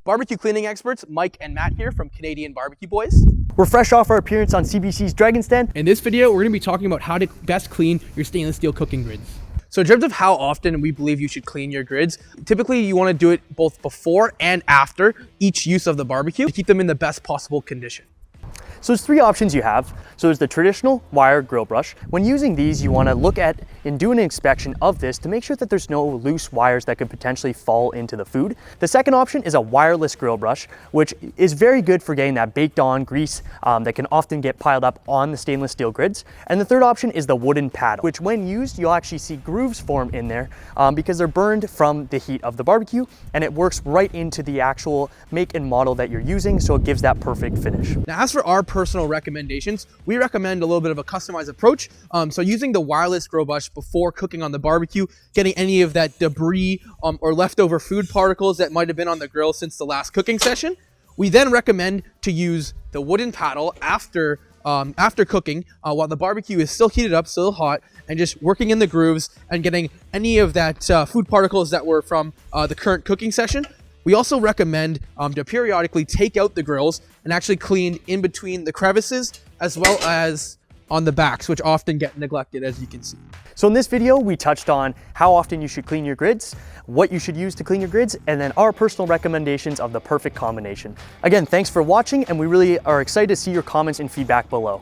BBQ Cleaning Experts, Mike and Matt here from Canadian BBQ Boys. We're fresh off our appearance on CBC's Dragon's Den. In this video, we're going to be talking about how to best clean your stainless steel cooking grids. So in terms of how often we believe you should clean your grids, typically you want to do it both before and after each use of the barbecue to keep them in the best possible condition. So there's three options you have. So there's the traditional wire grill brush. When using these, you want to look at and do an inspection of this to make sure that there's no loose wires that could potentially fall into the food. The second option is a wireless grill brush, which is very good for getting that baked on grease that can often get piled up on the stainless steel grids. And the third option is the wooden paddle, which when used, you'll actually see grooves form in there because they're burned from the heat of the barbecue, and it works right into the actual make and model that you're using, so it gives that perfect finish. Now, as for our personal recommendations, we recommend a little bit of a customized approach. So using the wireless grill brush before cooking on the barbecue, getting any of that debris or leftover food particles that might have been on the grill since the last cooking session. We then recommend to use the wooden paddle after cooking while the barbecue is still heated up, still hot, and just working in the grooves and getting any of that food particles that were from the current cooking session. We also recommend to periodically take out the grills and actually clean in between the crevices as well as on the backs, which often get neglected, as you can see. So in this video, we touched on how often you should clean your grids, what you should use to clean your grids, and then our personal recommendations of the perfect combination. Again, thanks for watching, and we really are excited to see your comments and feedback below.